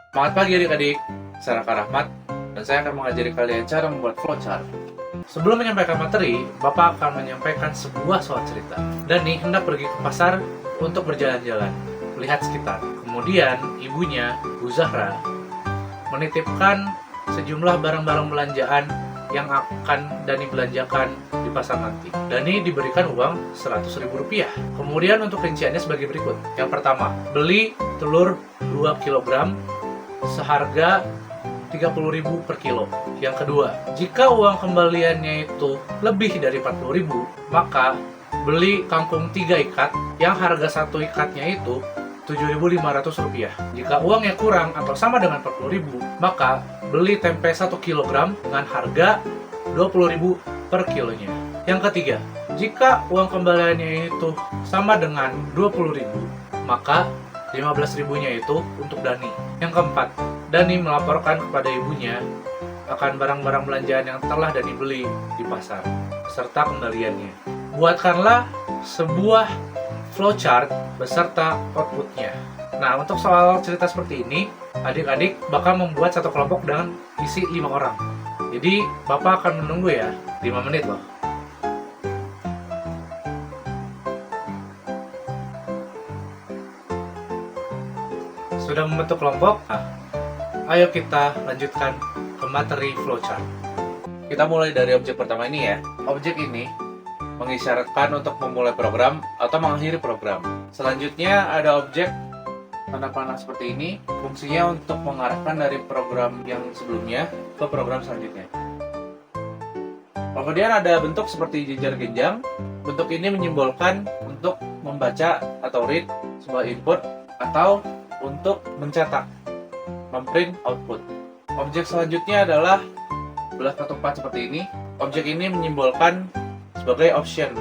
Selamat pagi adik-adik, saya Raka Rahmat, dan saya akan mengajari kalian cara membuat flowchart. Sebelum menyampaikan materi, Bapak akan menyampaikan sebuah soal cerita. Dani hendak pergi ke pasar untuk berjalan-jalan, melihat sekitar. Kemudian, ibunya, Bu Zahra, menitipkan sejumlah barang-barang belanjaan yang akan Dani belanjakan di pasar nanti. Dani diberikan uang Rp100.000. Kemudian untuk rinciannya sebagai berikut. Yang pertama, beli telur 2 kg seharga Rp30.000 per kilo. Yang kedua, jika uang kembaliannya itu lebih dari Rp40.000, maka beli kangkung 3 ikat yang harga 1 ikatnya itu Rp7.500. Jika uangnya kurang atau sama dengan Rp40.000, maka beli tempe 1 kg dengan harga Rp20.000 per kilonya. Yang ketiga, jika uang kembaliannya itu sama dengan Rp20.000, maka Rp15.000-nya itu untuk Dani. Yang keempat, Dani melaporkan kepada ibunya akan barang-barang belanjaan yang telah Dani beli di pasar, beserta kembaliannya. Buatkanlah sebuah flowchart beserta outputnya. Nah, untuk soal cerita seperti ini, adik-adik bakal membuat satu kelompok dengan isi 5 orang. Jadi, Bapak akan menunggu ya, 5 menit loh. Sudah membentuk kelompok? Nah, ayo kita lanjutkan ke materi flowchart. Kita mulai dari objek pertama ini ya. Objek ini mengisyaratkan untuk memulai program atau mengakhiri program. Selanjutnya ada objek tanda panah seperti ini. Fungsinya untuk mengarahkan dari program yang sebelumnya ke program selanjutnya. Kemudian ada bentuk seperti jejer genjang. Bentuk ini menyimbolkan untuk membaca atau read sebuah input atau untuk mencetak, memprint output. Objek selanjutnya adalah belah ketupat seperti ini. Objek ini menyimbolkan sebagai option,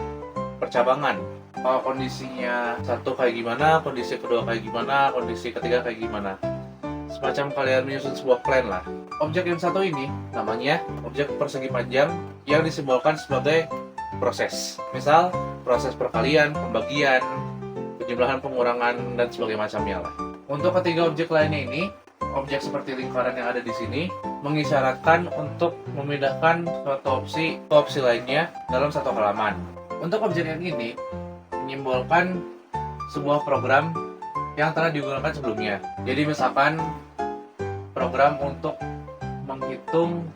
percabangan. Kalau kondisinya satu kayak gimana, kondisi kedua kayak gimana, kondisi ketiga kayak gimana. Semacam kalian menyusun sebuah plan lah. Objek yang satu ini namanya objek persegi panjang yang disimbolkan sebagai proses. Misal, proses perkalian, pembagian, penjumlahan, pengurangan, dan sebagainya macamnya lah. Untuk ketiga objek lainnya ini, objek seperti lingkaran yang ada di sini mengisyaratkan untuk memindahkan suatu opsi ke opsi lainnya dalam satu halaman. Untuk objek yang ini menyimbolkan sebuah program yang telah digunakan sebelumnya. Jadi misalkan program untuk menghitung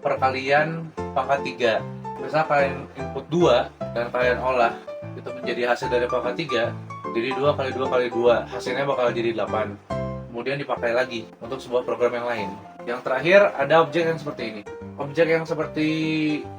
perkalian pangkat 3. Misal kalian input 2 dan kalian olah itu menjadi hasil dari pangkat 3. Jadi 2 kali 2 kali 2, hasilnya bakal jadi 8. Kemudian dipakai lagi untuk sebuah program yang lain. Yang terakhir ada objek yang seperti ini. Objek yang seperti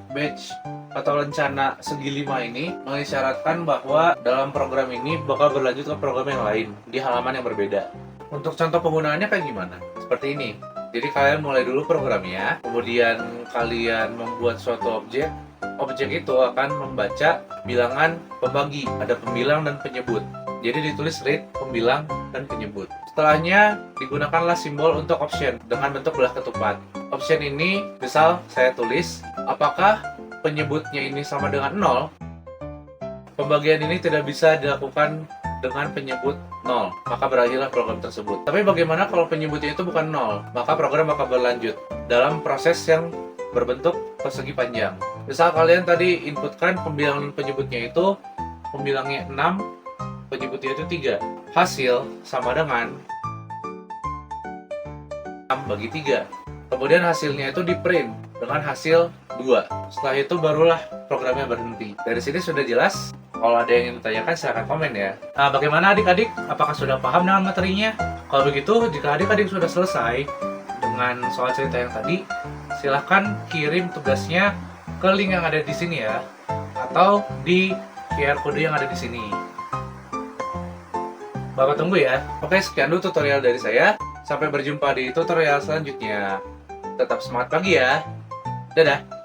batch atau lencana segi 5 ini mengisyaratkan bahwa dalam program ini bakal berlanjut ke program yang lain di halaman yang berbeda. Untuk contoh penggunaannya kayak gimana? Seperti ini. Jadi kalian mulai dulu programnya, kemudian kalian membuat suatu objek. Objek itu akan membaca bilangan pembagi, ada pembilang dan penyebut. Jadi ditulis read, pembilang, dan penyebut. Setelahnya digunakanlah simbol untuk option dengan bentuk belah ketupat. Option ini, misal saya tulis, apakah penyebutnya ini sama dengan 0? Pembagian ini tidak bisa dilakukan dengan penyebut 0, maka berakhirlah program tersebut. Tapi bagaimana kalau penyebutnya itu bukan 0? Maka program bakal berlanjut dalam proses yang berbentuk persegi panjang. Misal kalian tadi inputkan pembilangan penyebutnya itu, pembilangnya 6, penyebutnya itu 3. Hasil sama dengan 6 bagi 3. Kemudian hasilnya itu di print dengan hasil 2. Setelah itu barulah programnya berhenti. Dari sini sudah jelas. Kalau ada yang ingin ditanyakan silahkan komen ya. Nah, bagaimana adik-adik? Apakah sudah paham dengan materinya? Kalau begitu, jika adik-adik sudah selesai dengan soal cerita yang tadi, silahkan kirim tugasnya ke link yang ada di sini ya, atau di QR code yang ada di sini. Bapak tunggu ya. Oke, sekian dulu tutorial dari saya. Sampai berjumpa di tutorial selanjutnya. Tetap semangat pagi ya. Dadah.